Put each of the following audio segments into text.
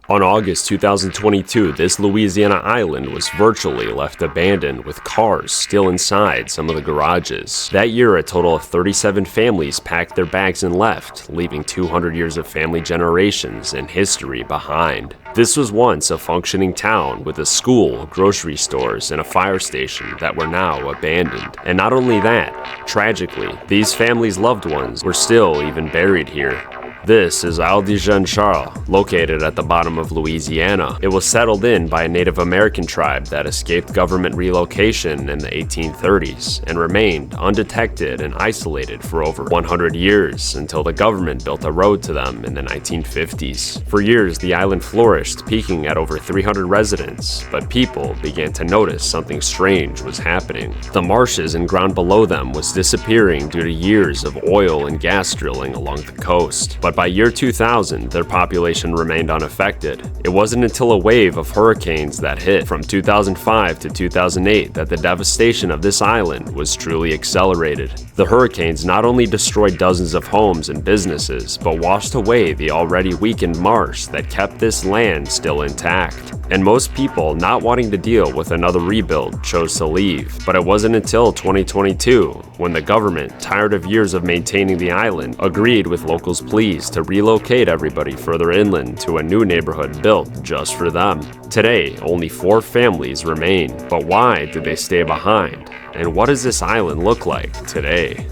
On August 2022, this Louisiana island was virtually left abandoned with cars still inside some of the garages. That year, a total of 37 families packed their bags and left, leaving 200 years of family generations and history behind. This was once a functioning town with a school, grocery stores, and a fire station that were now abandoned. And not only that, tragically, these families' loved ones were still even buried here. This is Isle de Jean Charles, located at the bottom of Louisiana. It was settled in by a Native American tribe that escaped government relocation in the 1830s and remained undetected and isolated for over 100 years until the government built a road to them in the 1950s. For years, the island flourished, peaking at over 300 residents, but people began to notice something strange was happening. The marshes and ground below them was disappearing due to years of oil and gas drilling along the coast. But by year 2000, their population remained unaffected. It wasn't until a wave of hurricanes that hit from 2005 to 2008 that the devastation of this island was truly accelerated. The hurricanes not only destroyed dozens of homes and businesses, but washed away the already weakened marsh that kept this land still intact. And most people, not wanting to deal with another rebuild, chose to leave. But it wasn't until 2022 when the government, tired of years of maintaining the island, agreed with locals' pleas to relocate everybody further inland to a new neighborhood built just for them. Today, only 4 families remain. But why did they stay behind? And what does this island look like today?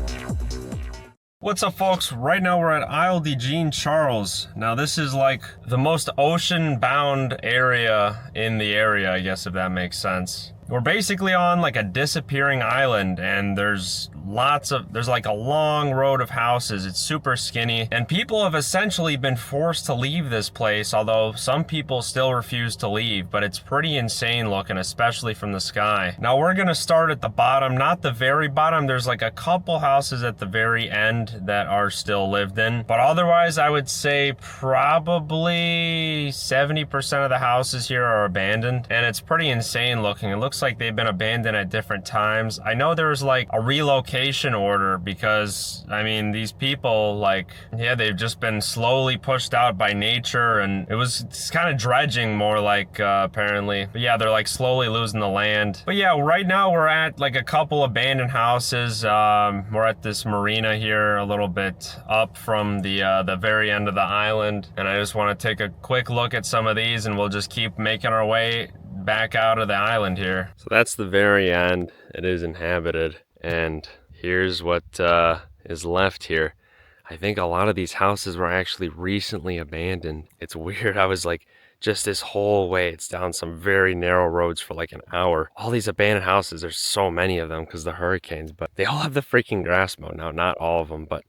What's up, folks? Right now we're at Isle de Jean Charles. Now this is like the most ocean-bound area in the area, I guess, if that makes sense. We're basically on like a disappearing island, and there's like a long road of houses. It's super skinny, and people have essentially been forced to leave this place, although some people still refuse to leave, but it's pretty insane looking, especially from the sky. Now we're gonna start at the bottom, not the very bottom. There's like a couple houses at the very end that are still lived in, but otherwise I would say probably 70% of the houses here are abandoned, and it's pretty insane looking. It looks like they've been abandoned at different times. I know there's like a relocation order because, I mean, these people, like, yeah, they've just been slowly pushed out by nature, and it's kind of dredging more like, apparently. But yeah, they're like slowly losing the land. But yeah, right now we're at like a couple abandoned houses. We're at this marina here a little bit up from the very end of the island, and I just want to take a quick look at some of these, and we'll just keep making our way back out of the island here. So that's the very end. It is inhabited, and here's what is left here. I think a lot of these houses were actually recently abandoned. It's weird. I was like, just this whole way, it's down some very narrow roads for like an hour. All these abandoned houses, there's so many of them because of the hurricanes, but they all have the freaking grass mode. Now, not all of them, but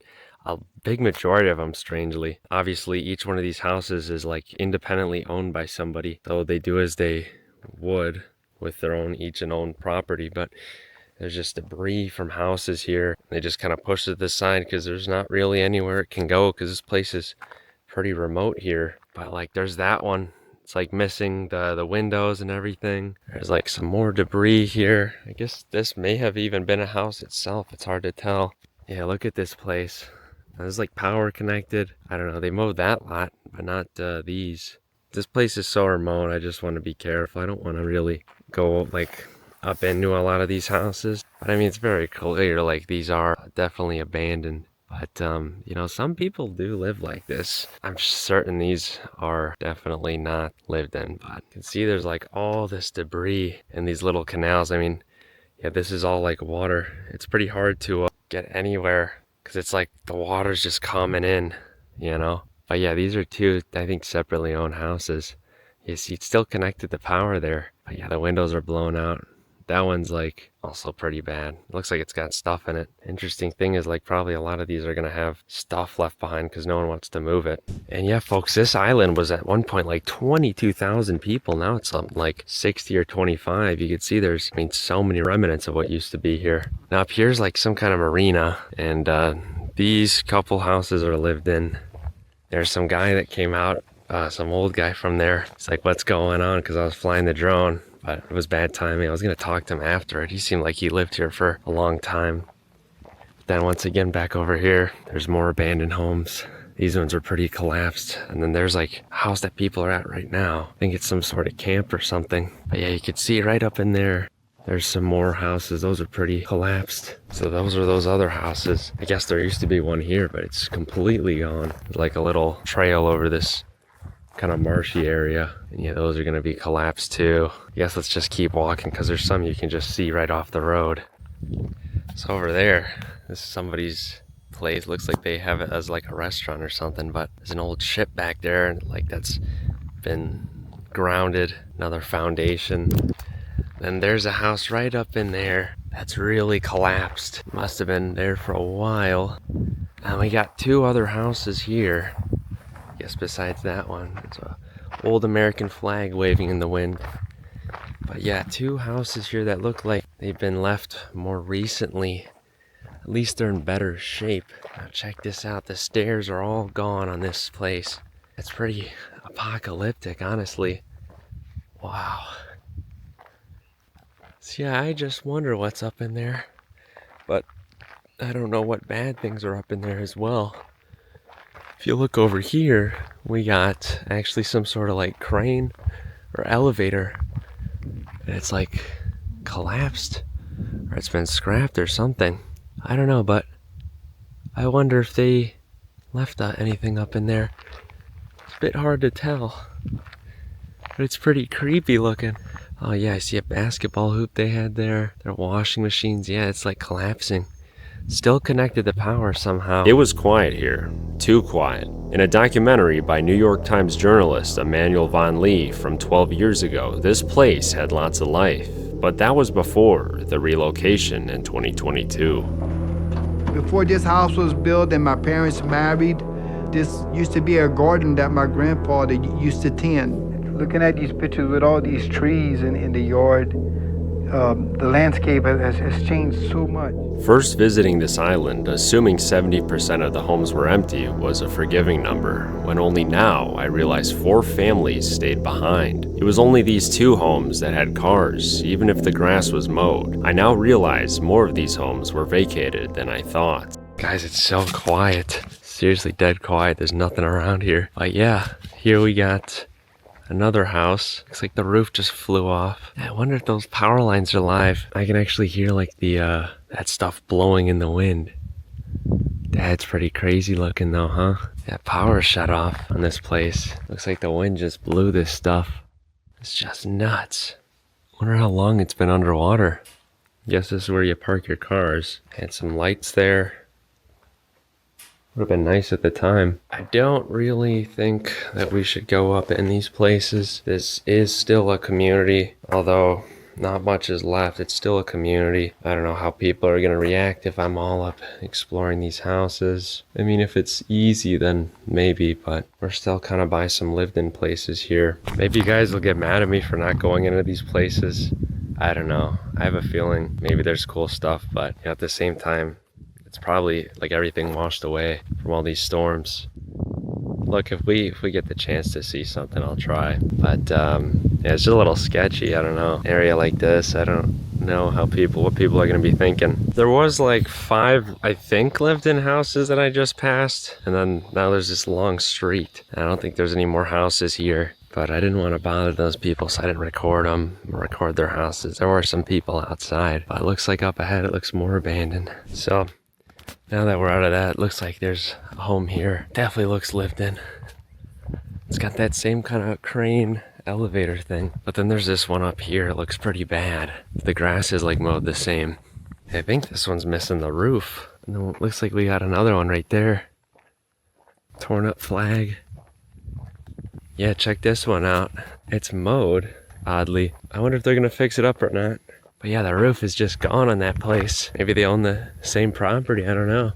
a big majority of them, strangely. Obviously, each one of these houses is like independently owned by somebody, so they do as they would with their own own property. But there's just debris from houses here. They just kind of push it to the side because there's not really anywhere it can go because this place is pretty remote here. But like, there's that one. It's like missing the windows and everything. There's like some more debris here. I guess this may have even been a house itself. It's hard to tell. Yeah, look at this place. There's like power connected. I don't know. They mowed that lot, but not these. This place is so remote, I just want to be careful. I don't want to really go like up into a lot of these houses. But I mean, it's very clear like these are definitely abandoned. But you know, some people do live like this. I'm certain these are definitely not lived in. But you can see there's like all this debris in these little canals. I mean, yeah, this is all like water. It's pretty hard to get anywhere because it's like the water's just coming in, you know. But yeah, these are 2, I think, separately owned houses. You see, it's still connected to power there. But yeah, the windows are blown out. That one's like also pretty bad. It looks like it's got stuff in it. Interesting thing is like probably a lot of these are gonna have stuff left behind because no one wants to move it. And yeah, folks, this island was at one point like 22,000 people. Now it's something like 60 or 25. You can see there's, I mean, so many remnants of what used to be here. Now up here's like some kind of marina, and these couple houses are lived in. There's some guy that came out, some old guy from there. It's like, what's going on? Because I was flying the drone, but it was bad timing. I was going to talk to him after it. He seemed like he lived here for a long time. But then once again, back over here, there's more abandoned homes. These ones are pretty collapsed. And then there's like a house that people are at right now. I think it's some sort of camp or something. But yeah, you can see right up in there. There's some more houses. Those are pretty collapsed. So those are those other houses. I guess there used to be one here, but it's completely gone. There's like a little trail over this kind of marshy area. And yeah, those are gonna be collapsed too. I guess let's just keep walking because there's some you can just see right off the road. So over there, this is somebody's place. Looks like they have it as like a restaurant or something, but there's an old ship back there and like that's been grounded, another foundation. Then there's a house right up in there that's really collapsed. Must have been there for a while. And we got two other houses here. I guess besides that one, it's a old American flag waving in the wind. But yeah, two houses here that look like they've been left more recently. At least they're in better shape. Now check this out. The stairs are all gone on this place. It's pretty apocalyptic, honestly. Wow. So yeah, I just wonder what's up in there. But I don't know what bad things are up in there as well. If you look over here, we got actually some sort of like crane or elevator. And it's like collapsed. Or it's been scrapped or something. I don't know, but I wonder if they left anything up in there. It's a bit hard to tell. But it's pretty creepy looking. Oh yeah, I see a basketball hoop they had there. Their washing machines, yeah, it's like collapsing. Still connected to power somehow. It was quiet here, too quiet. In a documentary by New York Times journalist Emmanuel Von Lee from 12 years ago, this place had lots of life. But that was before the relocation in 2022. Before this house was built and my parents married, this used to be a garden that my grandfather used to tend. Looking at these pictures with all these trees in the yard, the landscape has changed so much. First visiting this island, assuming 70% of the homes were empty, was a forgiving number, when only now I realized 4 families stayed behind. It was only these 2 homes that had cars, even if the grass was mowed. I now realize more of these homes were vacated than I thought. Guys, it's so quiet. Seriously dead quiet. There's nothing around here. But yeah, here we got another house. Looks like the roof just flew off. I wonder if those power lines are live. I can actually hear like the that stuff blowing in the wind. That's pretty crazy looking though, huh? That power shut off on this place. Looks like the wind just blew this stuff. It's just nuts. Wonder how long it's been underwater. Guess this is where you park your cars. Had some lights there. Would have been nice at the time. I don't really think that we should go up in these places. This is still a community, although not much is left. It's still a community. I don't know how people are gonna react if I'm all up exploring these houses. I mean, if it's easy, then maybe, but we're still kind of by some lived-in places here. Maybe you guys will get mad at me for not going into these places. I don't know. I have a feeling maybe there's cool stuff, but at the same time, it's probably like everything washed away from all these storms. Look, if we get the chance to see something, I'll try. But yeah, it's just a little sketchy. I don't know. An area like this, I don't know what people are gonna be thinking. There was like 5, I think, lived-in houses that I just passed, and then now there's this long street. I don't think there's any more houses here. But I didn't want to bother those people, so I didn't record their houses. There were some people outside, but it looks like up ahead it looks more abandoned. So now that we're out of that, it looks like there's a home here. Definitely looks lived in. It's got that same kind of crane elevator thing. But then there's this one up here. It looks pretty bad. The grass is like mowed the same. I think this one's missing the roof. And then it looks like we got another one right there. Torn up flag. Yeah, check this one out. It's mowed, oddly. I wonder if they're gonna fix it up or not. But yeah, the roof is just gone on that place. Maybe they own the same property, I don't know.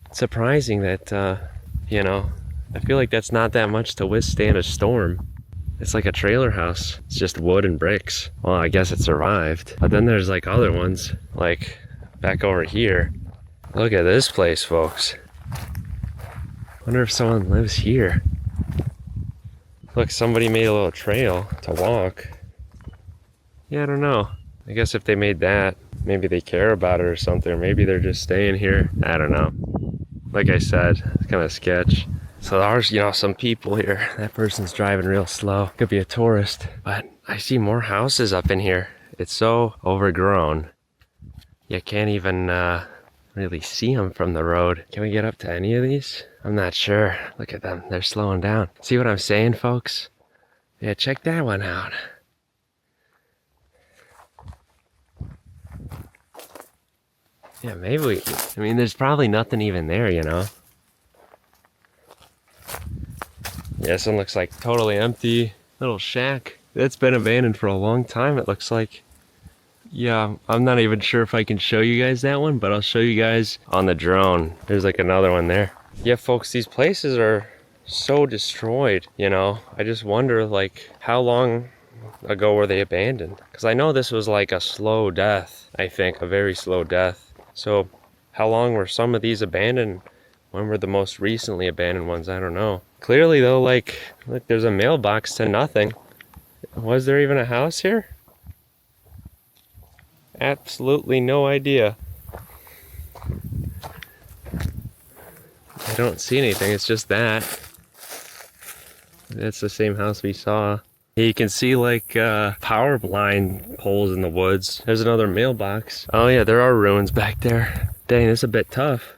It's surprising that, you know, I feel like that's not that much to withstand a storm. It's like a trailer house. It's just wood and bricks. Well, I guess it survived. But then there's like other ones, like back over here. Look at this place, folks. Wonder if someone lives here. Look, somebody made a little trail to walk. Yeah, I don't know. I guess if they made that, maybe they care about it or something, or maybe they're just staying here. I don't know. like I said, it's kind of sketch. So there's, you know, some people here. That person's driving real slow. Could be a tourist. But I see more houses up in here. It's so overgrown. You can't even really see them from the road. Can we get up to any of these? I'm not sure. Look at them. They're slowing down. See what I'm saying, folks? Yeah, check that one out. Yeah, maybe we... I mean, there's probably nothing even there, you know? Yeah, this one looks like totally empty. Little shack. It's been abandoned for a long time, it looks like. Yeah, I'm not even sure if I can show you guys that one, but I'll show you guys on the drone. There's like another one there. Yeah, folks, these places are so destroyed, you know? I just wonder, like, how long ago were they abandoned? Because I know this was like a slow death, I think, a very slow death. So how long were some of these abandoned? When were the most recently abandoned ones? I don't know. Clearly though, like, look, there's a mailbox to nothing. Was there even a house here? Absolutely no idea. I don't see anything, it's just that. That's the same house we saw. You can see like power line poles in the woods. There's another mailbox. Oh yeah, there are ruins back there. Dang, this is a bit tough.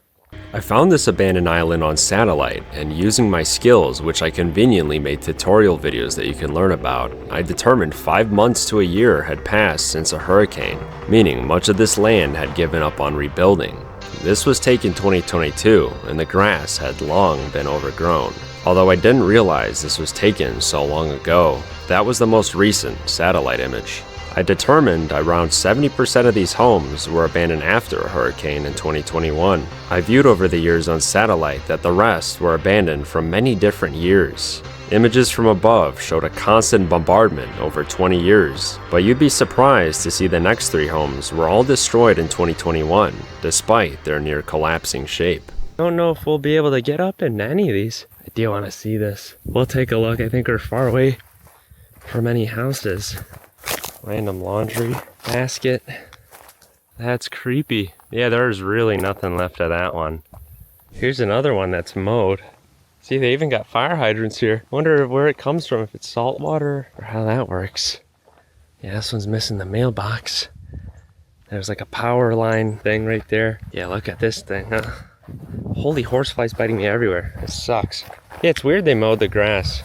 I found this abandoned island on satellite, and using my skills, which I conveniently made tutorial videos that you can learn about, I determined 5 months to a year had passed since a hurricane, meaning much of this land had given up on rebuilding. This was taken 2022, and the grass had long been overgrown. Although I didn't realize this was taken so long ago, that was the most recent satellite image. I determined around 70% of these homes were abandoned after a hurricane in 2021. I viewed over the years on satellite that the rest were abandoned from many different years. Images from above showed a constant bombardment over 20 years, but you'd be surprised to see the next 3 homes were all destroyed in 2021, despite their near collapsing shape. I don't know if we'll be able to get up in any of these. I do want to see this. We'll take a look. I think we're far away from any houses. Random laundry basket. That's creepy. Yeah, there's really nothing left of that one. Here's another one that's mowed. See, they even got fire hydrants here. Wonder where it comes from, if it's salt water or how that works. Yeah, this one's missing the mailbox. There's like a power line thing right there. Yeah, look at this thing, huh? Holy horseflies biting me everywhere. It sucks. Yeah, it's weird they mowed the grass.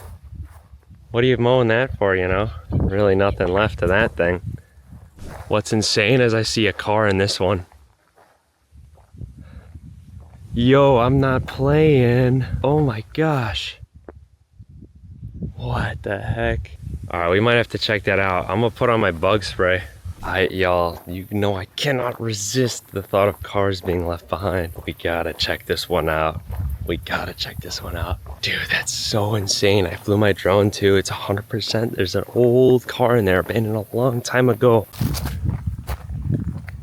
What are you mowing that for, you know? Really nothing left of that thing. What's insane is I see a car in this one. Yo, I'm not playing. Oh my gosh. What the heck? Alright, we might have to check that out. I'm gonna put on my bug spray. Y'all, you know I cannot resist the thought of cars being left behind. We gotta check this one out. We gotta check this one out. Dude, that's so insane. I flew my drone too. It's 100%. There's an old car in there abandoned a long time ago.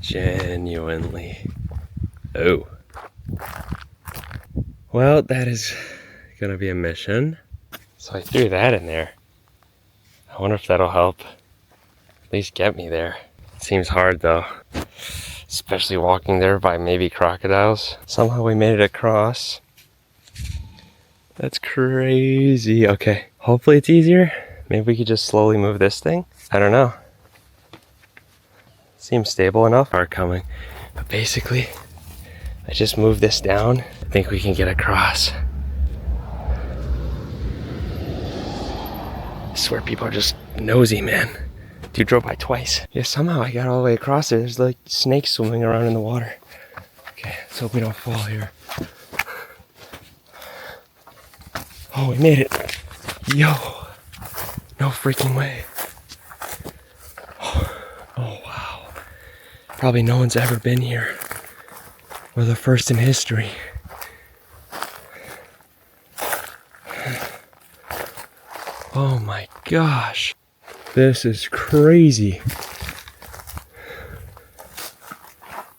Genuinely. Oh. Well, that is gonna be a mission. So I threw that in there. I wonder if that'll help at least get me there. It seems hard though, especially walking there by maybe crocodiles. Somehow we made it across. That's crazy. Okay, hopefully it's easier. Maybe we could just slowly move this thing. I don't know. Seems stable enough. Are coming. But basically, I just moved this down. I think we can get across. I swear people are just nosy, man. Dude drove by twice. Yeah, somehow I got all the way across there. There's like snakes swimming around in the water. Okay, let's hope we don't fall here. Oh, we made it. Yo, no freaking way. Oh, wow. Probably no one's ever been here. We're the first in history. Oh my gosh. This is crazy.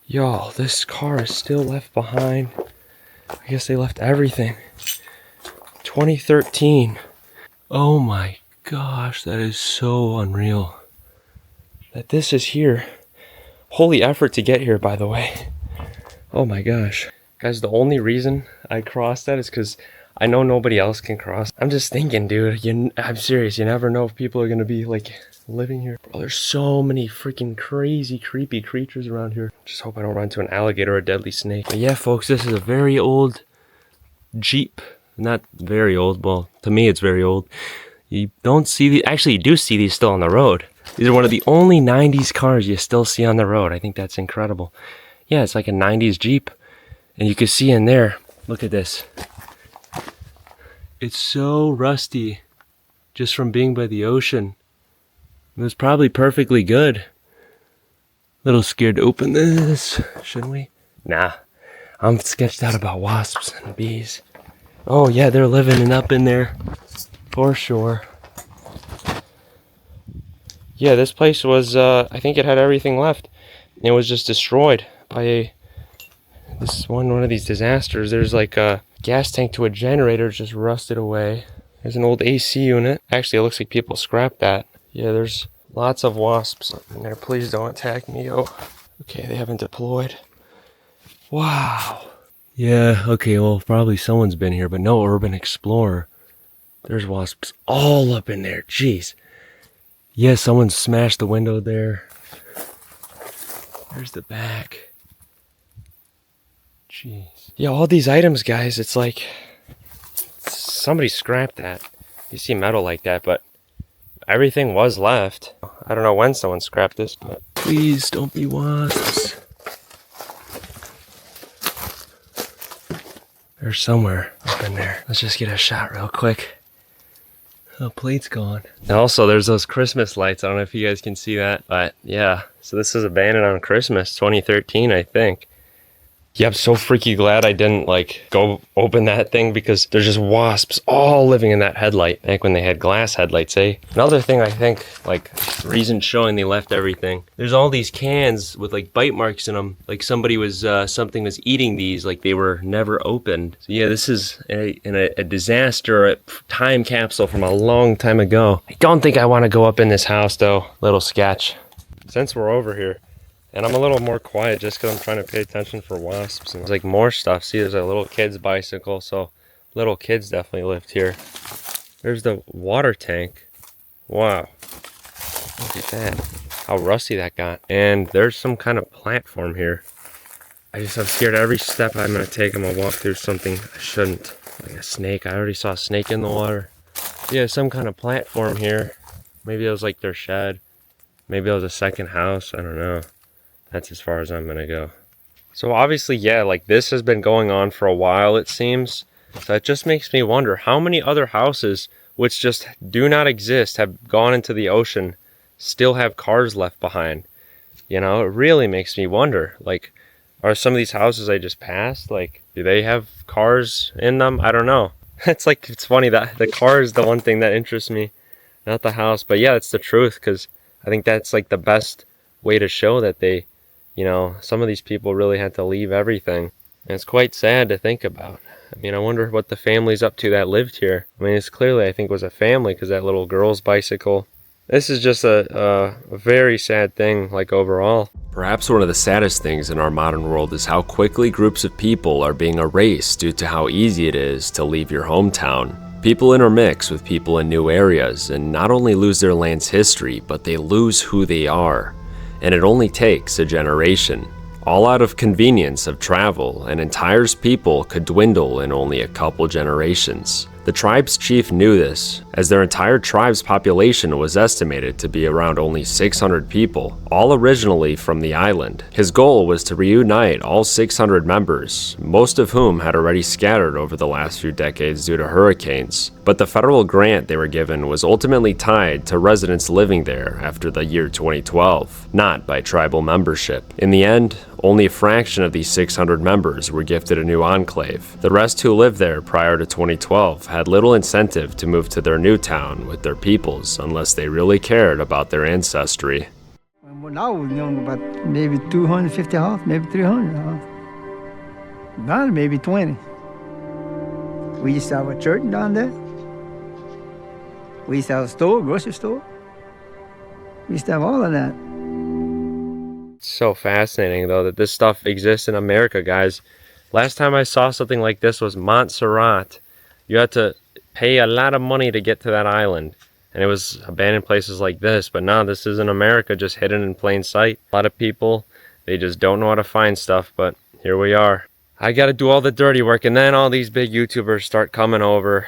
Y'all, this car is still left behind. I guess they left everything. 2013. Oh my gosh, that is so unreal. That this is here. Holy effort to get here, by the way. Oh my gosh. Guys, the only reason I crossed that is because I know nobody else can cross. I'm just thinking, dude, I'm serious. You never know if people are going to be like living here. Bro, there's so many freaking crazy, creepy creatures around here. Just hope I don't run into an alligator or a deadly snake. But yeah, folks, this is a very old Jeep. Not very old. Well, to me, it's very old. You don't see the, actually, you do see these still on the road. These are one of the only 90s cars you still see on the road. I think that's incredible. Yeah, it's like a 90s Jeep. And you can see in there, look at this. It's so rusty just from being by the ocean. It was probably perfectly good. Little scared to open this, shouldn't we? Nah, I'm sketched out about wasps and bees. Oh yeah, they're living up in there for sure. Yeah, this place was, I think it had everything left. It was just destroyed by one of these disasters. There's like a gas tank to a generator just rusted away. There's an old AC unit. Actually, it looks like people scrapped that. Yeah, there's lots of wasps in there. Please don't attack me. Oh, okay, they haven't deployed. Wow. Yeah, okay, well, probably someone's been here, but no urban explorer. There's wasps all up in there. Jeez. Yeah, someone smashed the window there. There's the back. Jeez. Yeah, all these items, guys, it's like somebody scrapped that. You see metal like that, but everything was left. I don't know when someone scrapped this, but please don't be wasps. They're somewhere up in there. Let's just get a shot real quick. The plate's gone. And also, there's those Christmas lights. I don't know if you guys can see that, but yeah. So this is abandoned on Christmas, 2013, I think. Yeah, I'm so freaky glad I didn't like go open that thing because there's just wasps all living in that headlight. Back when they had glass headlights, eh? Another thing I think, like, reason showing they left everything. There's all these cans with like bite marks in them. Like somebody was, something was eating these, like they were never opened. So yeah, this is a disaster, a time capsule from a long time ago. I don't think I want to go up in this house though. Little sketch. Since we're over here, and I'm a little more quiet just because I'm trying to pay attention for wasps. And there's like more stuff. See, there's a little kid's bicycle. So little kids definitely lived here. There's the water tank. Wow. Look at that. How rusty that got. And there's some kind of platform here. I'm scared every step I'm going to take, I'm going to walk through something I shouldn't. Like a snake. I already saw a snake in the water. Yeah, some kind of platform here. Maybe it was like their shed. Maybe it was a second house. I don't know. That's as far as I'm gonna go. So obviously, yeah, like this has been going on for a while, it seems. So it just makes me wonder how many other houses which just do not exist have gone into the ocean, still have cars left behind. You know, it really makes me wonder, like, are some of these houses I just passed, like, do they have cars in them? I don't know. It's like, it's funny that the car is the one thing that interests me, not the house. But yeah, it's the truth, because I think that's like the best way to show that they, you know, some of these people really had to leave everything. And it's quite sad to think about. I mean, I wonder what the family's up to that lived here. I mean, it's clearly, I think, was a family because that little girl's bicycle. This is just a very sad thing, like, overall. Perhaps one of the saddest things in our modern world is how quickly groups of people are being erased due to how easy it is to leave your hometown. People intermix with people in new areas and not only lose their land's history, but they lose who they are. And it only takes a generation. All out of convenience of travel, an entire people could dwindle in only a couple generations. The tribe's chief knew this, as their entire tribe's population was estimated to be around only 600 people, all originally from the island. His goal was to reunite all 600 members, most of whom had already scattered over the last few decades due to hurricanes. But the federal grant they were given was ultimately tied to residents living there after the year 2012, not by tribal membership. In the end, only a fraction of these 600 members were gifted a new enclave. The rest who lived there prior to 2012 had little incentive to move to their new town with their peoples unless they really cared about their ancestry. When I was young, about maybe 250 houses, maybe 300 houses. Now maybe 20. We used to have a church down there. We used to have a store, grocery store. We used to have all of that. It's so fascinating, though, that this stuff exists in America, guys. Last time I saw something like this was Montserrat. You had to pay a lot of money to get to that island. And it was abandoned places like this. But now this is in America, just hidden in plain sight. A lot of people, they just don't know how to find stuff. But here we are. I got to do all the dirty work. And then all these big YouTubers start coming over.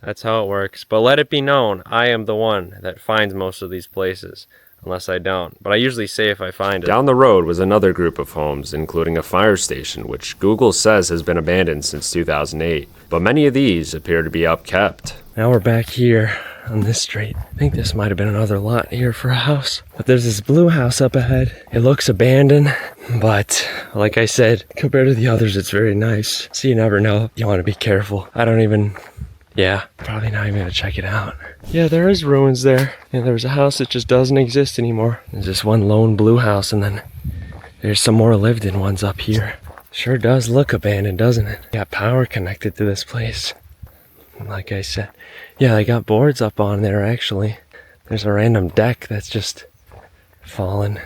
That's how it works. But let it be known, I am the one that finds most of these places. Unless I don't. But I usually say if I find it. Down the road was another group of homes, including a fire station, which Google says has been abandoned since 2008. But many of these appear to be upkept. Now we're back here on this street. I think this might have been another lot here for a house. But there's this blue house up ahead. It looks abandoned, but like I said, compared to the others, it's very nice. So you never know. You want to be careful. Yeah, probably not even gonna check it out. Yeah, there is ruins there. And there's a house that just doesn't exist anymore. There's this one lone blue house, and then there's some more lived in ones up here. Sure does look abandoned, doesn't it? Got power connected to this place. Like I said, yeah, they got boards up on there actually. There's a random deck that's just fallen.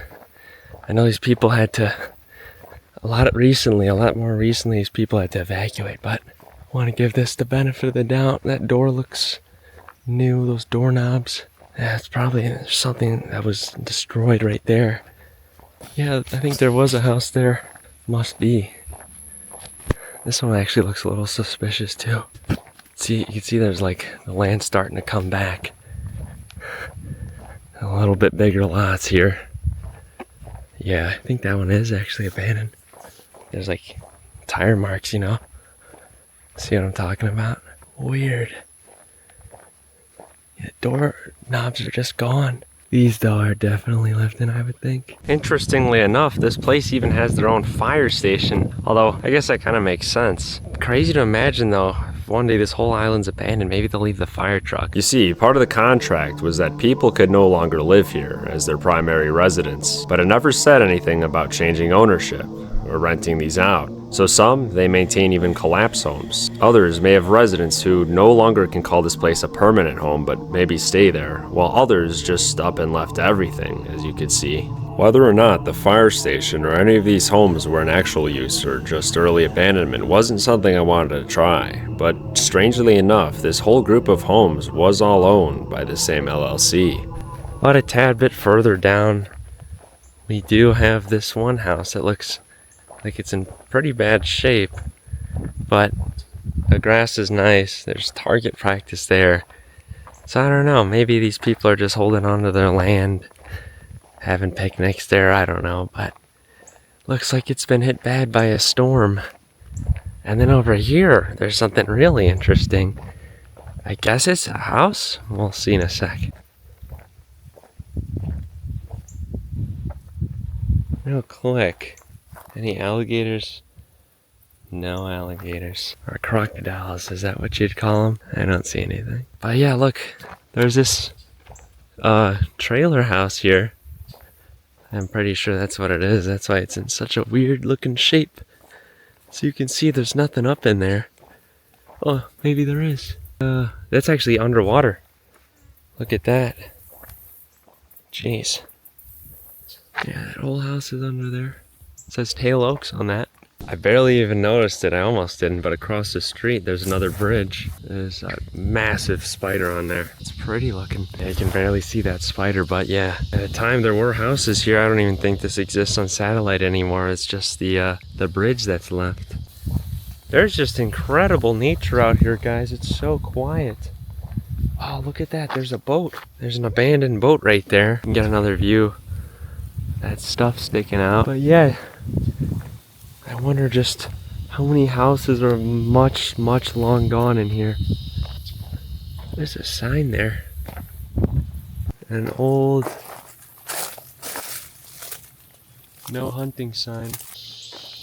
I know these people had to, a lot more recently, these people had to evacuate, but I want to give this the benefit of the doubt. That door looks new, those doorknobs. Yeah, it's probably something that was destroyed right there. Yeah, I think there was a house there. Must be. This one actually looks a little suspicious too. See, you can see there's like the land starting to come back. A little bit bigger lots here. Yeah, I think that one is actually abandoned. There's like tire marks, you know. See what I'm talking about? Weird. Yeah, door knobs are just gone. These though are definitely lived in, I would think. Interestingly enough, this place even has their own fire station. Although, I guess that kind of makes sense. Crazy to imagine though, if one day this whole island's abandoned, maybe they'll leave the fire truck. You see, part of the contract was that people could no longer live here as their primary residence, but it never said anything about changing ownership or renting these out. So some, they maintain even collapse homes. Others may have residents who no longer can call this place a permanent home, but maybe stay there, while others just up and left everything, as you could see. Whether or not the fire station or any of these homes were in actual use or just early abandonment wasn't something I wanted to try, but strangely enough, this whole group of homes was all owned by the same LLC. But a tad bit further down, we do have this one house that looks like it's in pretty bad shape, but the grass is nice. There's target practice there. So I don't know, maybe these people are just holding on to their land, having picnics there, I don't know, but looks like it's been hit bad by a storm. And then over here, there's something really interesting. I guess it's a house? We'll see in a sec. Real quick. Any alligators? No alligators. Or crocodiles, is that what you'd call them? I don't see anything. But yeah, look, there's this trailer house here. I'm pretty sure that's what it is. That's why it's in such a weird looking shape. So you can see there's nothing up in there. Oh, maybe there is. That's actually underwater. Look at that. Jeez. Yeah, that whole house is under there. It says Tail Oaks on that. I barely even noticed it. I almost didn't, but across the street there's another bridge. There's a massive spider on there. It's pretty looking. Yeah, you can barely see that spider, but yeah. At the time there were houses here. I don't even think this exists on satellite anymore. It's just the bridge that's left. There's just incredible nature out here, guys. It's so quiet. Oh, look at that. There's a boat. There's an abandoned boat right there. You can get another view. That stuff sticking out. But yeah, I wonder just how many houses are much long gone in here. There's a sign there. An old no hunting sign.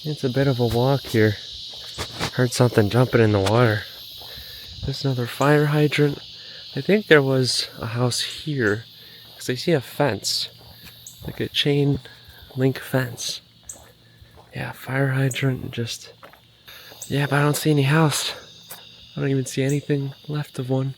It's a bit of a walk here. Heard something jumping in the water. There's another fire hydrant. I think there was a house here, because I see a fence. Like a chain link fence. Yeah, fire hydrant, just... Yeah, but I don't see any house. I don't even see anything left of one.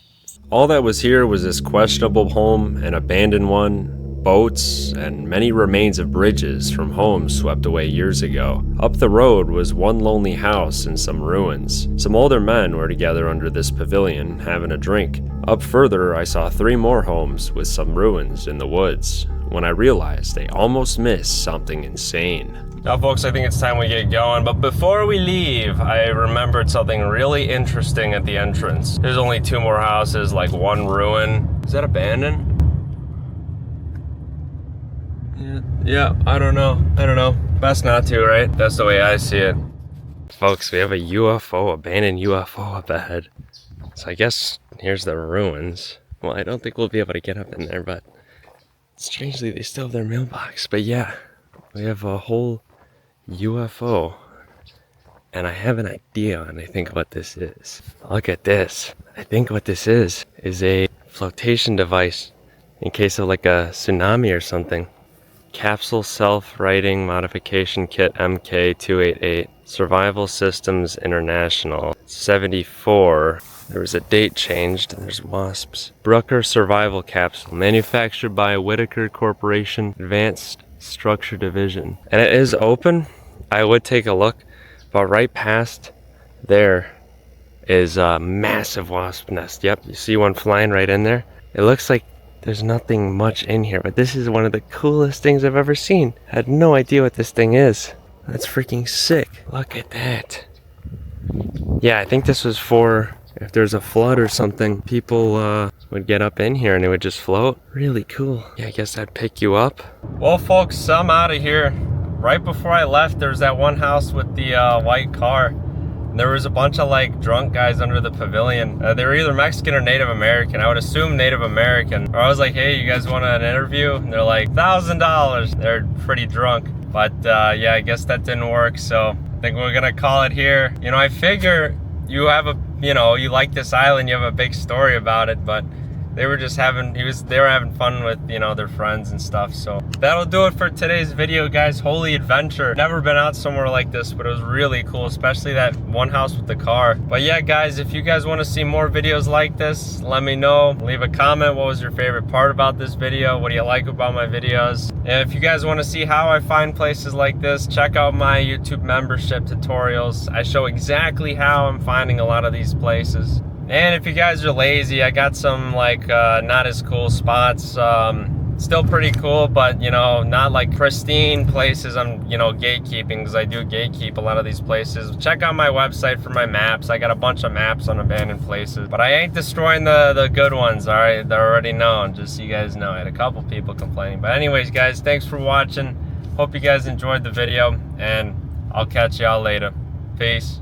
All that was here was this questionable home, an abandoned one, boats, and many remains of bridges from homes swept away years ago. Up the road was one lonely house and some ruins. Some older men were together under this pavilion, having a drink. Up further, I saw 3 more homes with some ruins in the woods, when I realized I almost missed something insane. Now folks, I think it's time we get going, but before we leave, I remembered something really interesting at the entrance. There's only 2 more houses, like 1 ruin. Is that abandoned? Yeah, I don't know. Best not to, right? That's the way I see it. Folks, we have a UFO, abandoned UFO up ahead. So I guess here's the ruins. Well, I don't think we'll be able to get up in there, but strangely, they still have their mailbox. But yeah, we have a whole UFO. And I have an idea, and I think what this is. Look at this. I think what this is a flotation device in case of like a tsunami or something. Capsule Self-Righting Modification Kit MK288. Survival Systems International. 74. There was a date changed, and there's wasps. Brucker Survival Capsule, manufactured by Whitaker Corporation, Advanced Structure Division. And it is open. I would take a look, but right past there is a massive wasp nest. Yep, you see one flying right in there. It looks like there's nothing much in here, but this is one of the coolest things I've ever seen. I had no idea what this thing is. That's freaking sick. Look at that. Yeah, I think this was for if there's a flood or something, people would get up in here and it would just float. Really cool. Yeah, I guess I'd pick you up. Well folks, I'm out of here. Right before I left, there's that one house with the white car. And there was a bunch of like drunk guys under the pavilion. They were either Mexican or Native American. I would assume Native American. Or I was like, hey, you guys want an interview? And they're like, $1,000. They're pretty drunk. But yeah, I guess that didn't work. So I think we're gonna call it here. You know, I figure you have a, you know, you like this island, you have a big story about it, but they were just having, they were having fun with, you know, their friends and stuff. So that'll do it for today's video, guys. Holy adventure. Never been out somewhere like this, but it was really cool, especially that one house with the car. But yeah, guys, if you guys want to see more videos like this, let me know. Leave a comment. What was your favorite part about this video? What do you like about my videos? And if you guys want to see how I find places like this, check out my YouTube membership tutorials. I show exactly how I'm finding a lot of these places. And if you guys are lazy, I got some like not as cool spots. Still pretty cool, but you know, not like pristine places I'm, you know, gatekeeping, because I do gatekeep a lot of these places. Check out my website for my maps. I got a bunch of maps on abandoned places, but I ain't destroying the good ones, all right? They're already known, just so you guys know. I had a couple people complaining. But anyways, guys, thanks for watching. Hope you guys enjoyed the video, and I'll catch y'all later. Peace.